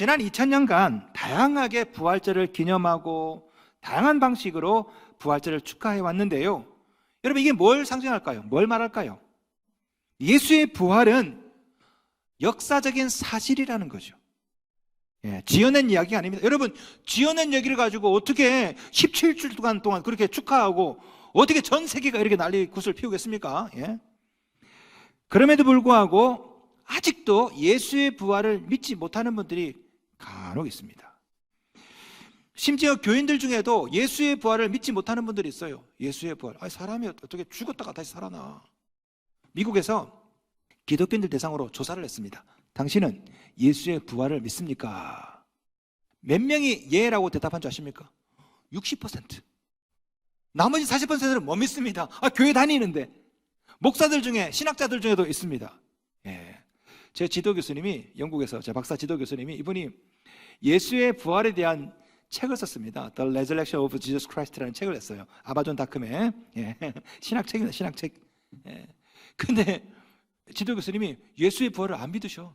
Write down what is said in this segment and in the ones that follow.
지난 2000년간 다양하게 부활절을 기념하고 다양한 방식으로 부활절을 축하해 왔는데요. 여러분, 이게 뭘 상징할까요? 뭘 말할까요? 예수의 부활은 역사적인 사실이라는 거죠. 지어낸 이야기가 아닙니다. 여러분, 지어낸 얘기를 가지고 어떻게 17주간 동안 그렇게 축하하고 어떻게 전 세계가 이렇게 난리 굿을 피우겠습니까? 그럼에도 불구하고 아직도 예수의 부활을 믿지 못하는 분들이 간혹 있습니다. 심지어 교인들 중에도 예수의 부활을 믿지 못하는 분들이 있어요. 예수의 부활, 사람이 어떻게 죽었다가 다시 살아나. 미국에서 기독교인들 대상으로 조사를 했습니다. 당신은 예수의 부활을 믿습니까? 몇 명이 예라고 대답한 줄 아십니까? 60%. 나머지 40%는 못 믿습니다. 교회 다니는데. 목사들 중에, 신학자들 중에도 있습니다. 제 지도 교수님이, 영국에서 제 박사 지도 교수님이, 이분이 예수의 부활에 대한 책을 썼습니다. The Resurrection of Jesus Christ라는 책을 냈어요. 아마존 닷컴에. 신학책입니다. 신학책. 근데 지도 교수님이 예수의 부활을 안 믿으셔.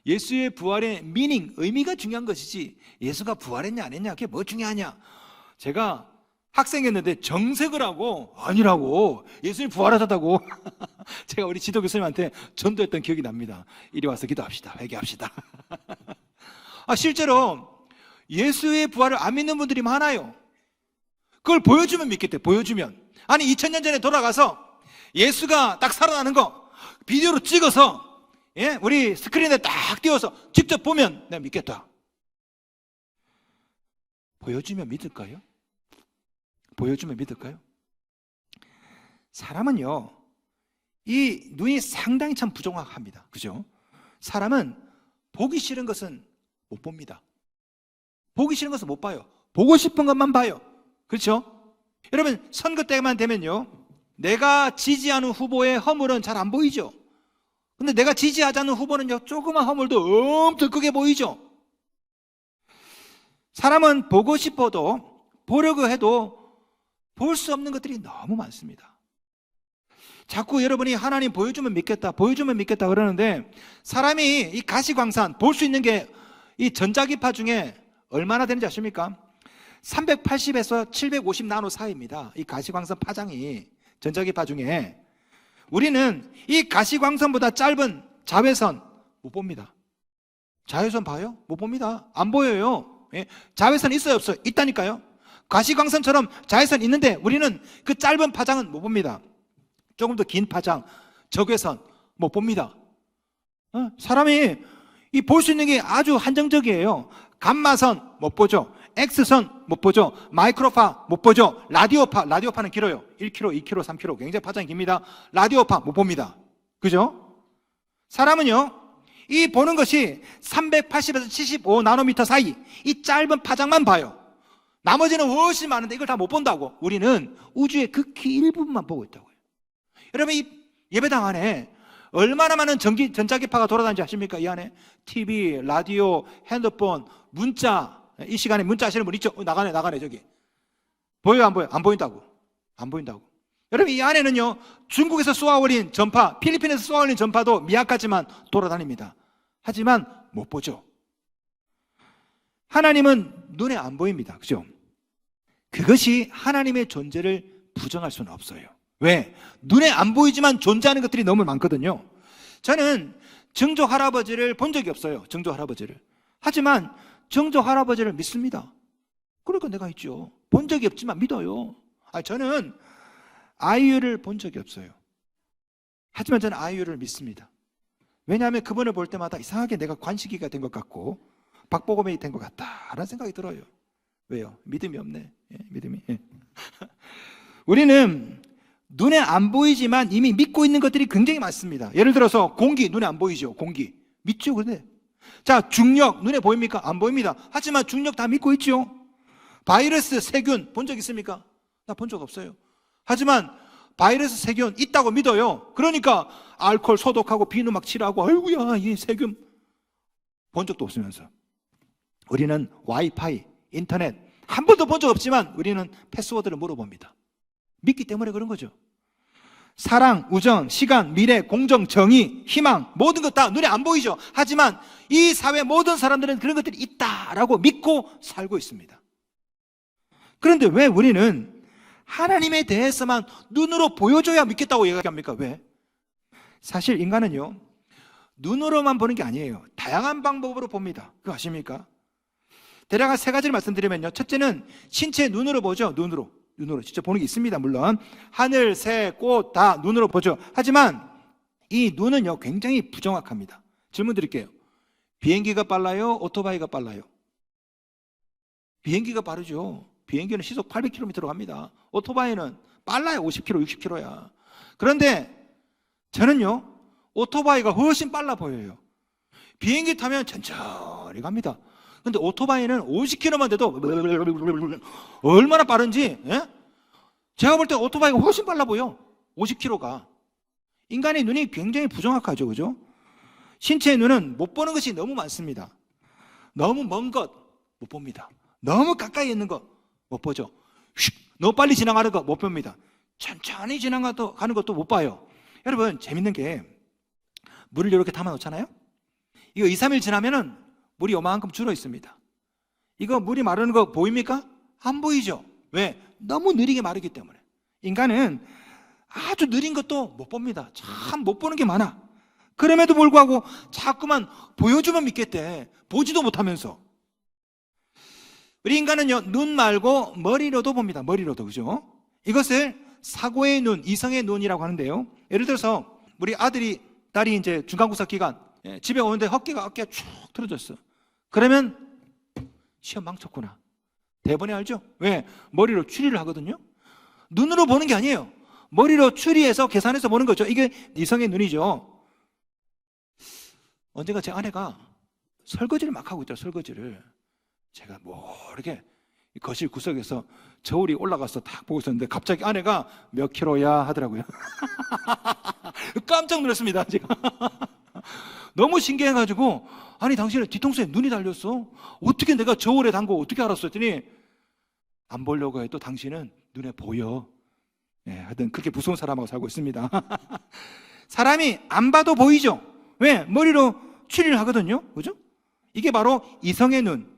예수의 부활의 미닝, 의미가 중요한 것이지 예수가 부활했냐 안 했냐 그게 뭐 중요하냐. 제가 학생이었는데 정색을 하고 아니라고, 예수님이 부활하셨다고. 제가 우리 지도 교수님한테 전도했던 기억이 납니다. 이리 와서 기도합시다, 회개합시다. 실제로 예수의 부활을 안 믿는 분들이 많아요. 그걸 보여주면 믿겠대. 보여주면. 아니 2000년 전에 돌아가서 예수가 딱 살아나는 거 비디오로 찍어서 우리 스크린에 딱 띄워서 직접 보면 내가 믿겠다. 보여주면 믿을까요? 보여주면 믿을까요? 사람은요, 이 눈이 상당히 참 부정확합니다. 그죠? 사람은 보기 싫은 것은 못 봅니다. 보기 싫은 것은 못 봐요. 보고 싶은 것만 봐요. 그렇죠? 여러분, 선거 때만 되면요, 내가 지지하는 후보의 허물은 잘 안 보이죠? 근데 내가 지지하지 않는 후보는요, 조그만 허물도 엄청 크게 보이죠? 사람은 보고 싶어도, 보려고 해도 볼 수 없는 것들이 너무 많습니다. 자꾸 여러분이 하나님 보여주면 믿겠다, 보여주면 믿겠다 그러는데, 사람이 이 가시광선 볼 수 있는 게 이 전자기파 중에 얼마나 되는지 아십니까? 380에서 750 나노 사이입니다. 이 가시광선 파장이 전자기파 중에. 우리는 이 가시광선보다 짧은 자외선 못 봅니다. 자외선 봐요? 못 봅니다. 안 보여요. 자외선 있어요, 없어요? 있다니까요. 가시광선처럼 자외선 있는데 우리는 그 짧은 파장은 못 봅니다. 조금 더 긴 파장, 적외선 못 봅니다. 사람이 이 볼 수 있는 게 아주 한정적이에요. 감마선 못 보죠. X선 못 보죠. 마이크로파 못 보죠. 라디오파는 길어요. 1km, 2km, 3km 굉장히 파장이 깁니다. 라디오파 못 봅니다. 그죠? 사람은요, 이 보는 것이 380에서 75 나노미터 사이 이 짧은 파장만 봐요. 나머지는 훨씬 많은데 이걸 다 못 본다고. 우리는 우주의 극히 일부분만 보고 있다고요. 여러분, 이 예배당 안에 얼마나 많은 전자기파가 돌아다니는지 아십니까? 이 안에 TV, 라디오, 핸드폰, 문자. 이 시간에 문자 하시는 분 있죠? 나가네 저기. 보여요, 안 보여요? 안 보인다고. 안 보인다고. 여러분, 이 안에는요, 중국에서 쏘아올린 전파, 필리핀에서 쏘아올린 전파도 미약하지만 돌아다닙니다. 하지만 못 보죠. 하나님은 눈에 안 보입니다. 그죠? 그것이 하나님의 존재를 부정할 수는 없어요. 왜? 눈에 안 보이지만 존재하는 것들이 너무 많거든요. 저는 증조 할아버지를 본 적이 없어요. 증조 할아버지를. 하지만 증조 할아버지를 믿습니다. 그러니까 내가 있죠. 본 적이 없지만 믿어요. 저는 아이유를 본 적이 없어요. 하지만 저는 아이유를 믿습니다. 왜냐하면 그분을 볼 때마다 이상하게 내가 관식이가 된 것 같고 박보검이 된 것 같다라는 생각이 들어요. 왜요? 믿음이 없네. 믿음이. 우리는 눈에 안 보이지만 이미 믿고 있는 것들이 굉장히 많습니다. 예를 들어서 공기, 눈에 안 보이죠. 공기 믿죠. 근데 자, 중력 눈에 보입니까? 안 보입니다. 하지만 중력 다 믿고 있죠. 바이러스, 세균 본 적 있습니까? 나 본 적 없어요. 하지만 바이러스, 세균 있다고 믿어요. 그러니까 알코올 소독하고 비누 막 칠하고, 아이고야 이 세균 본 적도 없으면서. 우리는 와이파이, 인터넷 한 번도 본 적 없지만 우리는 패스워드를 물어봅니다. 믿기 때문에 그런 거죠. 사랑, 우정, 시간, 미래, 공정, 정의, 희망, 모든 것 다 눈에 안 보이죠. 하지만 이 사회 모든 사람들은 그런 것들이 있다라고 믿고 살고 있습니다. 그런데 왜 우리는 하나님에 대해서만 눈으로 보여줘야 믿겠다고 얘기합니까? 왜? 사실 인간은요, 눈으로만 보는 게 아니에요. 다양한 방법으로 봅니다. 그거 아십니까? 대략 한 세 가지를 말씀드리면요. 첫째는 신체 눈으로 보죠. 눈으로 직접 보는 게 있습니다. 물론 하늘, 새, 꽃 다 눈으로 보죠. 하지만 이 눈은요 굉장히 부정확합니다. 질문 드릴게요. 비행기가 빨라요? 오토바이가 빨라요? 비행기가 빠르죠. 비행기는 시속 800km로 갑니다. 오토바이는 빨라요. 50km, 60km야. 그런데 저는요 오토바이가 훨씬 빨라 보여요. 비행기 타면 천천히 갑니다. 근데 오토바이는 50km만 돼도 얼마나 빠른지, 예? 제가 볼 때 오토바이가 훨씬 빨라 보여. 50km가. 인간의 눈이 굉장히 부정확하죠. 그죠? 신체의 눈은 못 보는 것이 너무 많습니다. 너무 먼 것 못 봅니다. 너무 가까이 있는 것 못 보죠. 너무 빨리 지나가는 거 못 봅니다. 천천히 지나가는 것도 못 봐요. 여러분 재밌는 게 물을 이렇게 담아 놓잖아요. 이거 2, 3일 지나면은 물이 요만큼 줄어 있습니다. 이거 물이 마르는 거 보입니까? 안 보이죠. 왜? 너무 느리게 마르기 때문에. 인간은 아주 느린 것도 못 봅니다. 참 못 보는 게 많아. 그럼에도 불구하고 자꾸만 보여주면 믿겠대. 보지도 못하면서. 우리 인간은요 눈 말고 머리로도 봅니다. 머리로도. 그죠? 이것을 사고의 눈, 이성의 눈이라고 하는데요. 예를 들어서 우리 딸이 이제 중간고사 기간 집에 오는데 어깨가 쭉 틀어졌어. 그러면 시험 망쳤구나. 대번에 알죠? 왜? 머리로 추리를 하거든요. 눈으로 보는 게 아니에요. 머리로 추리해서 계산해서 보는 거죠. 이게 이성의 눈이죠. 언젠가 제 아내가 설거지를 막 하고 있더라. 설거지를 제가 모르게 거실 구석에서 저울이 올라가서 딱 보고 있었는데 갑자기 아내가 몇 킬로야 하더라고요. 깜짝 놀랐습니다. 제가 너무 신기해가지고, 아니 당신은 뒤통수에 눈이 달렸어? 어떻게 내가 저울에 단 거 어떻게 알았어? 했더니 안 보려고 해도 당신은 눈에 보여. 하여튼 그렇게 무서운 사람하고 살고 있습니다. 사람이 안 봐도 보이죠. 왜? 머리로 추리를 하거든요. 그죠? 이게 바로 이성의 눈.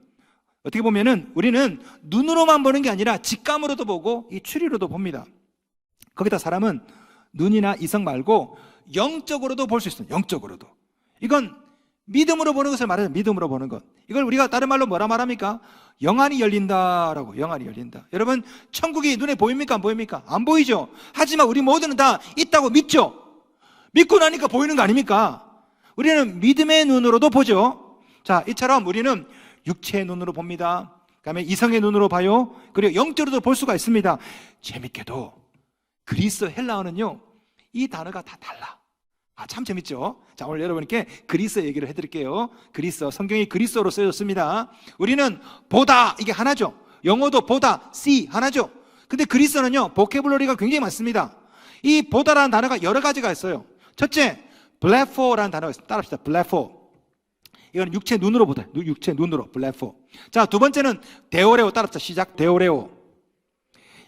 어떻게 보면은 우리는 눈으로만 보는 게 아니라 직감으로도 보고 이 추리로도 봅니다. 거기다 사람은 눈이나 이성 말고 영적으로도 볼 수 있어요. 영적으로도. 이건 믿음으로 보는 것을 말해요. 믿음으로 보는 것. 이걸 우리가 다른 말로 뭐라 말합니까? 영안이 열린다라고. 영안이 열린다. 여러분 천국이 눈에 보입니까? 안 보입니까? 안 보이죠. 하지만 우리 모두는 다 있다고 믿죠. 믿고 나니까 보이는 거 아닙니까? 우리는 믿음의 눈으로도 보죠. 자, 이처럼 우리는 육체의 눈으로 봅니다. 그다음에 이성의 눈으로 봐요. 그리고 영적으로도 볼 수가 있습니다. 재밌게도 그리스 헬라어는요 이 단어가 다 달라. 참 재밌죠? 자, 오늘 여러분께 그리스 얘기를 해드릴게요. 그리스어, 성경이 그리스어로 쓰여졌습니다. 우리는 보다, 이게 하나죠. 영어도 보다, see 하나죠. 근데 그리스어는요 보캐블러리가 굉장히 많습니다. 이 보다라는 단어가 여러 가지가 있어요. 첫째, 블레포라는 단어가 있습니다. 따라합시다. 블레포. 이건 육체 눈으로 보다. 육체 눈으로, 블레포. 자, 두 번째는 데오레오. 따라합시다. 시작. 데오레오.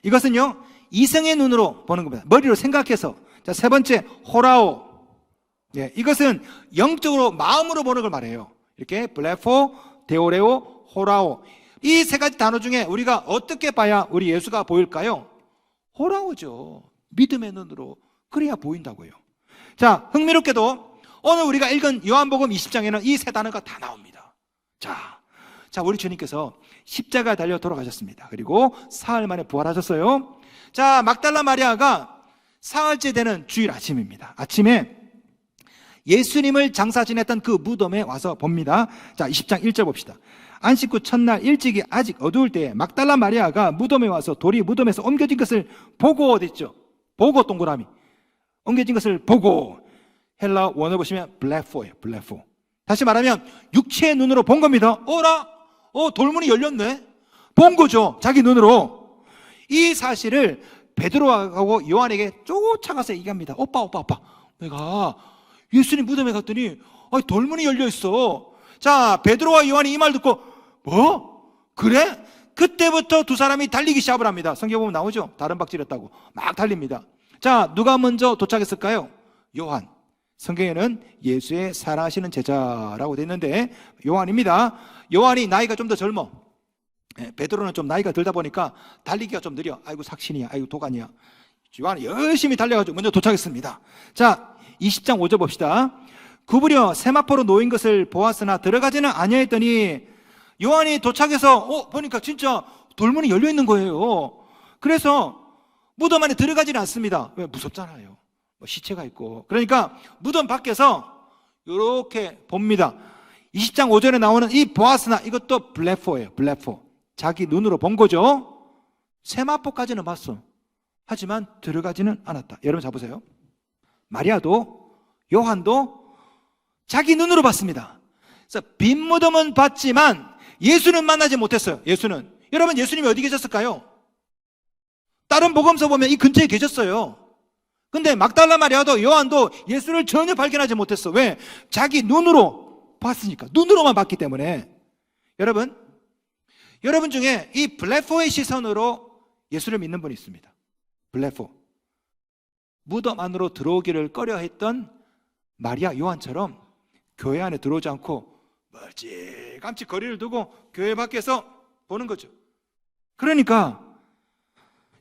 이것은요 이성의 눈으로 보는 겁니다. 머리로 생각해서. 자, 세 번째, 호라오. 이것은 영적으로 마음으로 보는 걸 말해요. 이렇게 블레포, 데오레오, 호라오. 이 세 가지 단어 중에 우리가 어떻게 봐야 우리 예수가 보일까요? 호라오죠. 믿음의 눈으로. 그래야 보인다고요. 자, 흥미롭게도 오늘 우리가 읽은 요한복음 20장에는 이 세 단어가 다 나옵니다. 자, 우리 주님께서 십자가에 달려 돌아가셨습니다. 그리고 사흘 만에 부활하셨어요. 자, 막달라 마리아가 사흘째 되는 주일 아침입니다. 아침에 예수님을 장사 지냈던 그 무덤에 와서 봅니다. 자, 20장 1절 봅시다. 안식 후 첫날 일찍이 아직 어두울 때에 막달라 마리아가 무덤에 와서 돌이 무덤에서 옮겨진 것을 보고, 어딨죠? 보고, 동그라미. 옮겨진 것을 보고. 헬라 원어 보시면 블레포예요. 블레포. 다시 말하면 육체의 눈으로 본 겁니다. 어라? 돌문이 열렸네. 본 거죠. 자기 눈으로. 이 사실을 베드로하고 요한에게 쫓아가서 얘기합니다. 오빠. 내가 예수님 무덤에 갔더니 돌문이 열려 있어. 자, 베드로와 요한이 이 말 듣고 뭐? 그래? 그때부터 두 사람이 달리기 시작을 합니다. 성경 보면 나오죠. 다른 박질했다고 막 달립니다. 자, 누가 먼저 도착했을까요? 요한. 성경에는 예수의 사랑하시는 제자라고 되어 있는데 요한입니다. 요한이 나이가 좀 더 젊어. 베드로는 좀 나이가 들다 보니까 달리기가 좀 느려. 아이고 삭신이야, 아이고 도가니야. 요한이 열심히 달려가지고 먼저 도착했습니다. 자, 20장 5절 봅시다. 구부려 세마포로 놓인 것을 보았으나 들어가지는 아니하였더니 요한이 도착해서 보니까 진짜 돌문이 열려 있는 거예요. 그래서 무덤 안에 들어가지는 않습니다. 왜? 무섭잖아요. 시체가 있고. 그러니까 무덤 밖에서 이렇게 봅니다. 20장 5절에 나오는 이 보았으나, 이것도 블레포예요. 블레포. 자기 눈으로 본 거죠. 세마포까지는 봤어. 하지만 들어가지는 않았다. 여러분 잡으세요. 마리아도 요한도 자기 눈으로 봤습니다. 그래서 빈 무덤은 봤지만 예수는 만나지 못했어요. 예수는. 여러분, 예수님이 어디 계셨을까요? 다른 복음서 보면 이 근처에 계셨어요. 근데 막달라 마리아도 요한도 예수를 전혀 발견하지 못했어. 왜? 자기 눈으로 봤으니까. 눈으로만 봤기 때문에. 여러분 중에 이 블레포의 시선으로 예수를 믿는 분이 있습니다. 블레포. 무덤 안으로 들어오기를 꺼려했던 마리아 요한처럼 교회 안에 들어오지 않고 멀찌감치 거리를 두고 교회 밖에서 보는 거죠. 그러니까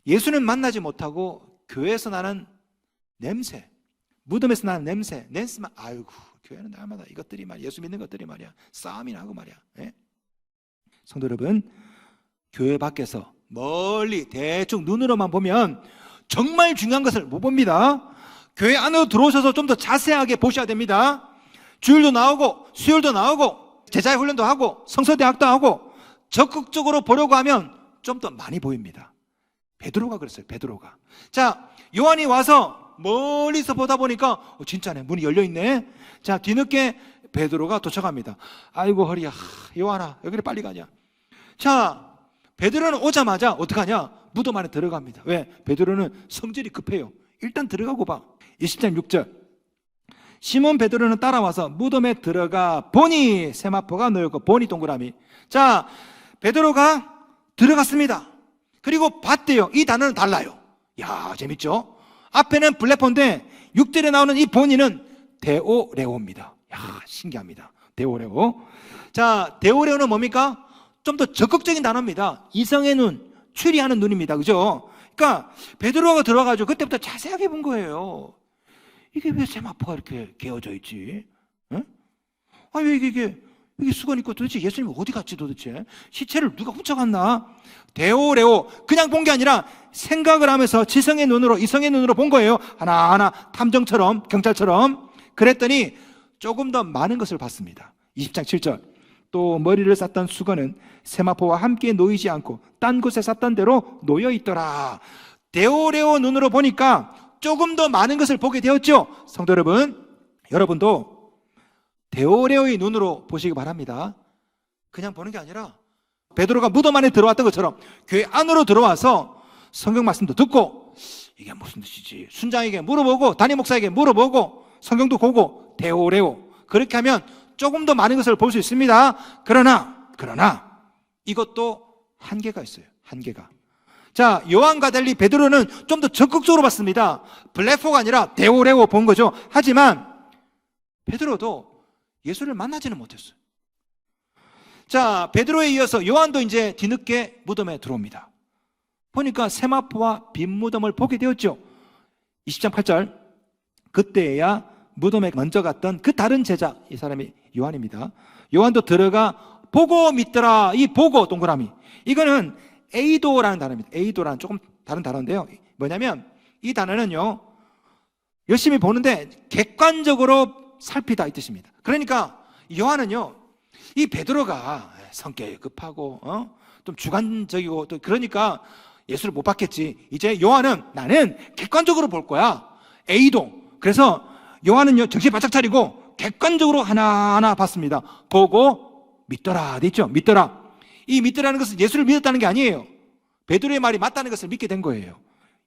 예수는 만나지 못하고 교회에서 나는 냄새, 무덤에서 나는 냄새만, 아이고 교회는 날마다 이것들이 말이야, 예수 믿는 것들이 말이야, 싸움이나 하고 말이야. 예? 성도 여러분, 교회 밖에서 멀리 대충 눈으로만 보면 정말 중요한 것을 못 봅니다. 교회 안으로 들어오셔서 좀 더 자세하게 보셔야 됩니다. 주일도 나오고 수요일도 나오고 제자의 훈련도 하고 성서대학도 하고 적극적으로 보려고 하면 좀 더 많이 보입니다. 베드로가 그랬어요. 베드로가. 자, 요한이 와서 멀리서 보다 보니까 진짜네, 문이 열려있네. 자, 뒤늦게 베드로가 도착합니다. 아이고 허리야, 요한아 여기를 빨리 가냐. 자, 베드로는 오자마자 어떡하냐, 무덤 안에 들어갑니다. 왜? 베드로는 성질이 급해요. 일단 들어가고 봐. 20장 6절. 시몬 베드로는 따라와서 무덤에 들어가 보니 세마포가 놓였고, 보니 동그라미. 자, 베드로가 들어갔습니다. 그리고 봤대요. 이 단어는 달라요. 야, 재밌죠? 앞에는 블레포인데 6절에 나오는 이 보니는 데오레오입니다. 야, 신기합니다. 데오레오. 자, 데오레오는 뭡니까? 좀 더 적극적인 단어입니다. 이성의 눈, 추리하는 눈입니다. 그죠? 그러니까 베드로가 들어가지고 그때부터 자세하게 본 거예요. 이게 왜 세마포가 이렇게 개어져 있지? 응? 아, 왜 이게 수건 있고 도대체 예수님이 어디 갔지 도대체? 시체를 누가 훔쳐갔나? 데오레오. 그냥 본 게 아니라 생각을 하면서 지성의 눈으로, 이성의 눈으로 본 거예요. 하나하나 탐정처럼, 경찰처럼. 그랬더니 조금 더 많은 것을 봤습니다. 20장 7절. 또 머리를 쌌던 수건은 세마포와 함께 놓이지 않고 딴 곳에 쌌던 대로 놓여 있더라. 데오레오 눈으로 보니까 조금 더 많은 것을 보게 되었죠. 성도 여러분, 여러분도 데오레오의 눈으로 보시기 바랍니다. 그냥 보는 게 아니라 베드로가 무덤 안에 들어왔던 것처럼 교회 안으로 들어와서 성경 말씀도 듣고 이게 무슨 뜻이지? 순장에게 물어보고 담임 목사에게 물어보고 성경도 보고 데오레오. 그렇게 하면 조금 더 많은 것을 볼 수 있습니다. 그러나 이것도 한계가 있어요. 한계가. 자, 요한과 달리 베드로는 좀 더 적극적으로 봤습니다. 블레포가 아니라 데오레오 본 거죠. 하지만 베드로도 예수를 만나지는 못했어요. 자, 베드로에 이어서 요한도 이제 뒤늦게 무덤에 들어옵니다. 보니까 세마포와 빈 무덤을 보게 되었죠. 20장 8절. 그때야 무덤에 먼저 갔던 그 다른 제자, 이 사람이 요한입니다. 요한도 들어가 보고 믿더라. 이 보고 동그라미. 이거는 에이도라는 단어입니다. 에이도라는 조금 다른 단어인데요. 뭐냐면 이 단어는요, 열심히 보는데 객관적으로 살피다 이 뜻입니다. 그러니까 요한은요, 이 베드로가 성격이 급하고 좀 주관적이고 또 그러니까 예수를 못 받겠지. 이제 요한은 나는 객관적으로 볼 거야. A도. 그래서 요한은요, 정신 바짝 차리고 객관적으로 하나하나 봤습니다. 보고 믿더라 돼 있죠. 믿더라. 이 믿더라는 것은 예수를 믿었다는 게 아니에요. 베드로의 말이 맞다는 것을 믿게 된 거예요.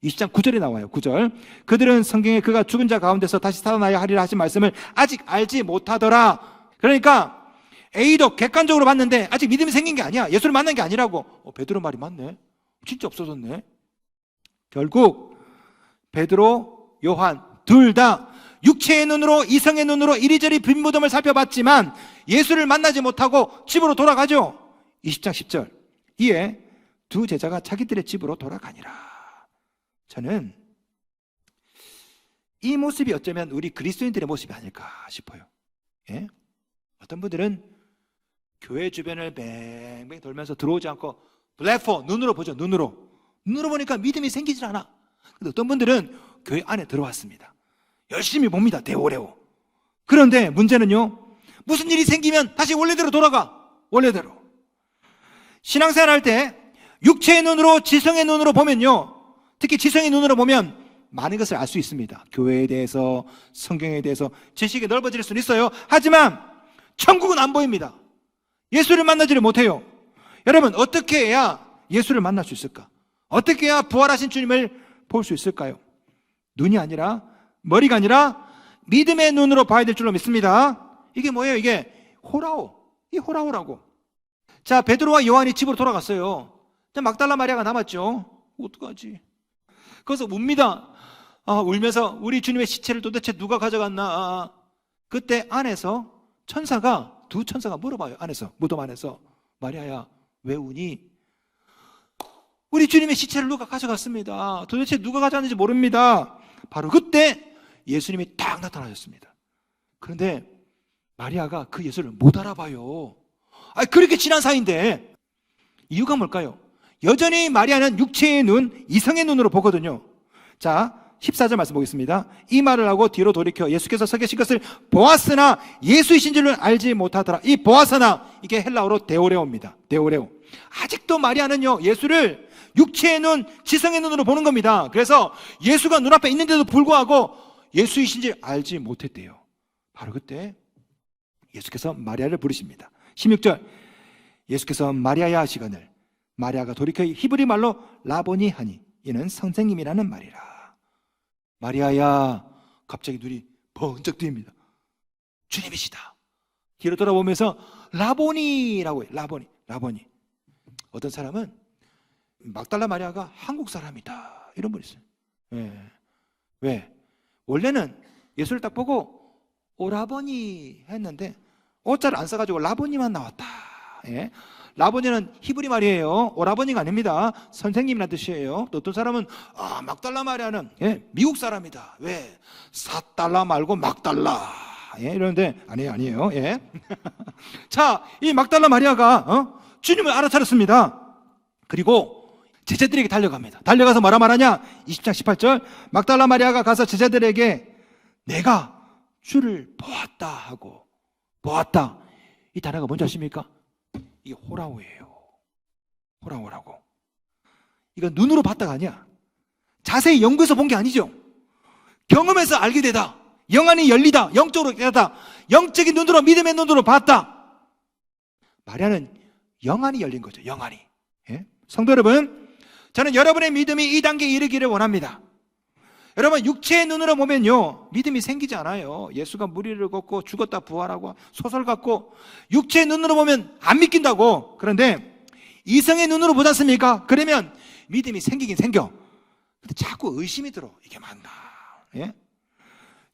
20장 9절에 나와요. 9절. 그들은 성경에 그가 죽은 자 가운데서 다시 살아나야 하리라 하신 말씀을 아직 알지 못하더라. 그러니까 A도 객관적으로 봤는데 아직 믿음이 생긴 게 아니야. 예수를 만난 게 아니라고. 베드로 말이 맞네. 진짜 없어졌네. 결국 베드로, 요한 둘 다 육체의 눈으로, 이성의 눈으로 이리저리 빈무덤을 살펴봤지만 예수를 만나지 못하고 집으로 돌아가죠. 20장 10절. 이에 두 제자가 자기들의 집으로 돌아가니라. 저는 이 모습이 어쩌면 우리 그리스도인들의 모습이 아닐까 싶어요. 예? 어떤 분들은 교회 주변을 뱅뱅 돌면서 들어오지 않고 블랙폰, 눈으로 보죠. 눈으로 보니까 믿음이 생기질 않아. 근데 어떤 분들은 교회 안에 들어왔습니다. 열심히 봅니다. 대오레오. 그런데 문제는요, 무슨 일이 생기면 다시 원래대로 돌아가. 원래대로. 신앙생활 할 때 육체의 눈으로, 지성의 눈으로 보면요, 특히 지성의 눈으로 보면 많은 것을 알 수 있습니다. 교회에 대해서, 성경에 대해서 지식이 넓어질 수는 있어요. 하지만 천국은 안 보입니다. 예수를 만나지를 못해요. 여러분, 어떻게 해야 예수를 만날 수 있을까? 어떻게 해야 부활하신 주님을 볼 수 있을까요? 눈이 아니라, 머리가 아니라 믿음의 눈으로 봐야 될 줄로 믿습니다. 이게 뭐예요? 이게 호라오. 이 호라오라고. 자, 베드로와 요한이 집으로 돌아갔어요. 자, 막달라 마리아가 남았죠. 어떡하지? 그래서 웁니다. 울면서 우리 주님의 시체를 도대체 누가 가져갔나? 그때 안에서 두 천사가 물어봐요. 안에서, 무덤 안에서. 마리아야, 왜 우니? 우리 주님의 시체를 누가 가져갔습니다. 도대체 누가 가져갔는지 모릅니다. 바로 그때 예수님이 딱 나타나셨습니다. 그런데 마리아가 그 예수를 못 알아봐요. 그렇게 지난 사이인데. 이유가 뭘까요? 여전히 마리아는 육체의 눈, 이성의 눈으로 보거든요. 자, 14절 말씀 보겠습니다. 이 말을 하고 뒤로 돌이켜 예수께서 서 계신 것을 보았으나 예수이신 줄은 알지 못하더라. 이 보았으나, 이게 헬라어로 데오레오입니다. 데오레오. 아직도 마리아는요, 예수를 육체의 눈, 지성의 눈으로 보는 겁니다. 그래서 예수가 눈앞에 있는데도 불구하고 예수이신지 알지 못했대요. 바로 그때 예수께서 마리아를 부르십니다. 16절. 예수께서 마리아야 하시거늘 마리아가 돌이켜 히브리 말로 라보니 하니 이는 선생님이라는 말이라. 마리아야, 갑자기 눈이 번쩍 뜨입니다. 주님이시다. 뒤로 돌아보면서 라보니라고 해요. 라보니. 어떤 사람은 막달라 마리아가 한국 사람이다, 이런 분이 있어요. 왜? 원래는 예수를 딱 보고 오라버니 했는데 오자를 안 써가지고 라보니만 나왔다. 라보니는 히브리 말이에요. 오라버니가 아닙니다. 선생님이라는 뜻이에요. 또 어떤 사람은 막달라 마리아는 미국 사람이다. 왜? 4달러 말고 막달라. 이러는데 아니에요. 자, 이 막달라 마리아가 주님을 알아차렸습니다. 그리고 제자들에게 달려갑니다. 달려가서 뭐라 말하냐? 20장 18절. 막달라 마리아가 가서 제자들에게 내가 주를 보았다 하고, 보았다. 이 단어가 뭔지 아십니까? 이게 호라오예요. 호라오라고. 이건 눈으로 봤다가 아니야. 자세히 연구해서 본 게 아니죠. 경험해서 알게 되다. 영안이 열리다. 영적으로 깨닫다. 영적인 눈으로, 믿음의 눈으로 봤다. 마리아는 영안이 열린 거죠. 영안이. 성도 여러분, 저는 여러분의 믿음이 이 단계에 이르기를 원합니다. 여러분, 육체의 눈으로 보면요, 믿음이 생기지 않아요. 예수가 무리를 걷고 죽었다 부활하고 소설 같고, 육체의 눈으로 보면 안 믿긴다고. 그런데 이성의 눈으로 보지 않습니까? 그러면 믿음이 생기긴 생겨. 근데 자꾸 의심이 들어. 이게 맞나?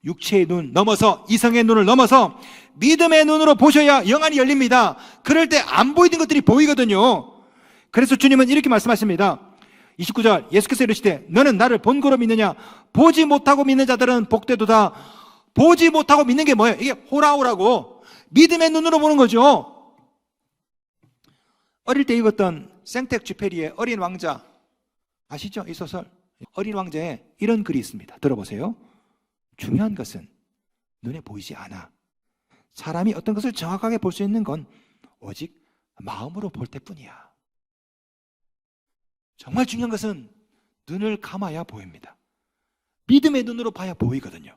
육체의 눈 넘어서, 이성의 눈을 넘어서 믿음의 눈으로 보셔야 영안이 열립니다. 그럴 때 안 보이는 것들이 보이거든요. 그래서 주님은 이렇게 말씀하십니다. 29절. 예수께서 이르시되 너는 나를 본거로 믿느냐? 보지 못하고 믿는 자들은 복되도다. 보지 못하고 믿는 게 뭐예요? 이게 호라오라고. 믿음의 눈으로 보는 거죠. 어릴 때 읽었던 생텍쥐페리의 어린 왕자 아시죠? 이 소설. 어린 왕자에 이런 글이 있습니다. 들어보세요. 중요한 것은 눈에 보이지 않아. 사람이 어떤 것을 정확하게 볼 수 있는 건 오직 마음으로 볼 때뿐이야. 정말 중요한 것은 눈을 감아야 보입니다. 믿음의 눈으로 봐야 보이거든요.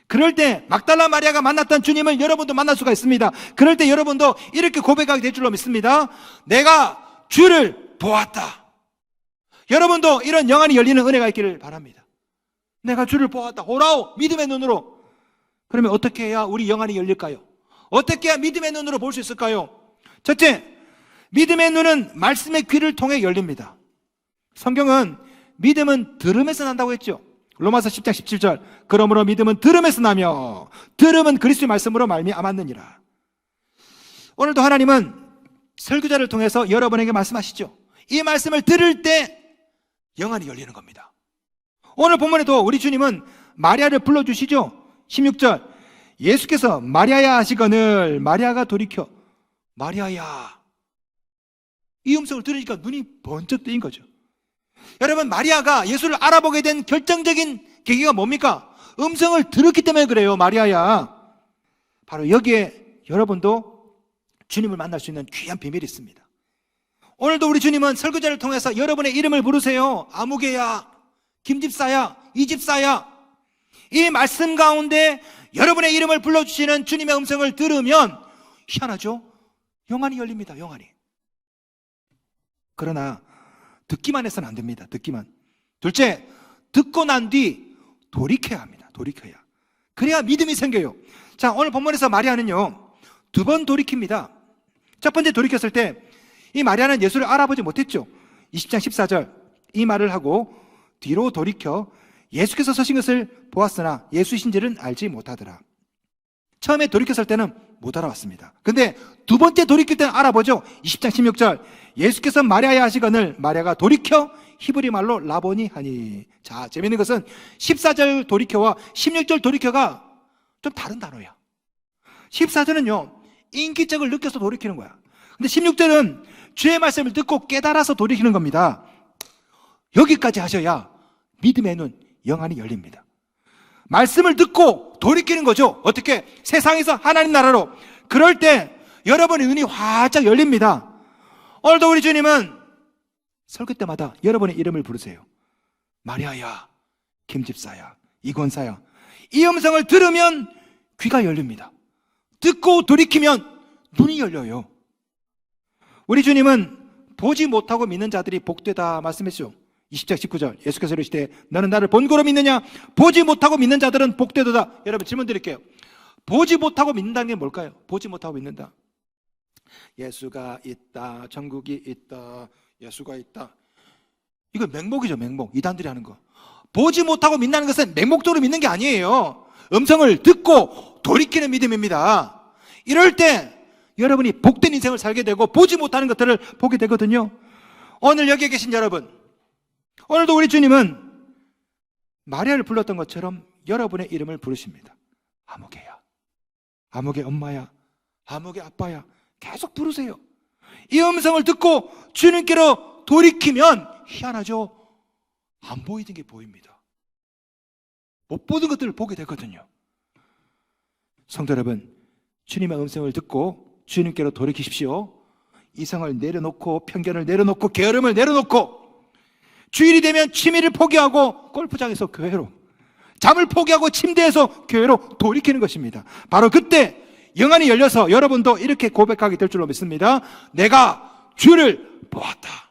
그럴 때 막달라 마리아가 만났던 주님을 여러분도 만날 수가 있습니다. 그럴 때 여러분도 이렇게 고백하게 될 줄로 믿습니다. 내가 주를 보았다. 여러분도 이런 영안이 열리는 은혜가 있기를 바랍니다. 내가 주를 보았다. 호라오, 믿음의 눈으로. 그러면 어떻게 해야 우리 영안이 열릴까요? 어떻게 해야 믿음의 눈으로 볼 수 있을까요? 첫째, 믿음의 눈은 말씀의 귀를 통해 열립니다. 성경은 믿음은 들음에서 난다고 했죠. 로마서 10장 17절. 그러므로 믿음은 들음에서 나며 들음은 그리스도의 말씀으로 말미암았느니라. 오늘도 하나님은 설교자를 통해서 여러분에게 말씀하시죠. 이 말씀을 들을 때 영안이 열리는 겁니다. 오늘 본문에도 우리 주님은 마리아를 불러주시죠. 16절. 예수께서 마리아야 하시거늘 마리아가 돌이켜 마리아야. 이 음성을 들으니까 눈이 번쩍 뜨인 거죠. 여러분, 마리아가 예수를 알아보게 된 결정적인 계기가 뭡니까? 음성을 들었기 때문에 그래요. 마리아야. 바로 여기에 여러분도 주님을 만날 수 있는 귀한 비밀이 있습니다. 오늘도 우리 주님은 설교자를 통해서 여러분의 이름을 부르세요. 아무개야, 김집사야, 이집사야. 이 말씀 가운데 여러분의 이름을 불러주시는 주님의 음성을 들으면 희한하죠? 영안이 열립니다. 영안이. 그러나 듣기만 해서는 안 됩니다. 듣기만. 둘째, 듣고 난 뒤 돌이켜야 합니다. 돌이켜야. 그래야 믿음이 생겨요. 자, 오늘 본문에서 마리아는요 2번 돌이킵니다. 첫 번째 돌이켰을 때 이 마리아는 예수를 알아보지 못했죠. 20장 14절. 이 말을 하고 뒤로 돌이켜 예수께서 서신 것을 보았으나 예수신지를 알지 못하더라. 처음에 돌이켰을 때는 못 알아봤습니다. 근데 두 번째 돌이킬 때는 알아보죠. 20장 16절. 예수께서 마리아야 하시거늘 마리아가 돌이켜 히브리 말로 라보니 하니. 자, 재밌는 것은 14절 돌이켜와 16절 돌이켜가 좀 다른 단어야. 14절은요 인기적을 느껴서 돌이키는 거야. 근데 16절은 주의 말씀을 듣고 깨달아서 돌이키는 겁니다. 여기까지 하셔야 믿음의 눈, 영안이 열립니다. 말씀을 듣고 돌이키는 거죠. 어떻게? 세상에서 하나님 나라로. 그럴 때 여러분의 눈이 활짝 열립니다. 오늘도 우리 주님은 설교 때마다 여러분의 이름을 부르세요. 마리아야, 김집사야, 이권사야. 이 음성을 들으면 귀가 열립니다. 듣고 돌이키면 눈이 열려요. 우리 주님은 보지 못하고 믿는 자들이 복되다 말씀했죠. 20장 19절. 예수께서 이르시되 너는 나를 본고로 믿느냐? 보지 못하고 믿는 자들은 복되도다. 여러분 질문 드릴게요. 보지 못하고 믿는다는 게 뭘까요? 보지 못하고 믿는다. 예수가 있다, 천국이 있다, 예수가 있다. 이거 맹목이죠. 맹목. 이단들이 하는 거. 보지 못하고 믿는다는 것은 맹목적으로 믿는 게 아니에요. 음성을 듣고 돌이키는 믿음입니다. 이럴 때 여러분이 복된 인생을 살게 되고 보지 못하는 것들을 보게 되거든요. 오늘 여기에 계신 여러분, 오늘도 우리 주님은 마리아를 불렀던 것처럼 여러분의 이름을 부르십니다. 아무개야, 아무개 엄마야, 아무개 아빠야. 계속 부르세요. 이 음성을 듣고 주님께로 돌이키면 희한하죠? 안 보이는 게 보입니다. 못 보는 것들을 보게 되거든요. 성도 여러분, 주님의 음성을 듣고 주님께로 돌이키십시오. 이성을 내려놓고 편견을 내려놓고 게으름을 내려놓고 주일이 되면 취미를 포기하고 골프장에서 교회로, 잠을 포기하고 침대에서 교회로 돌이키는 것입니다. 바로 그때 영안이 열려서 여러분도 이렇게 고백하게 될 줄로 믿습니다. 내가 주를 보았다.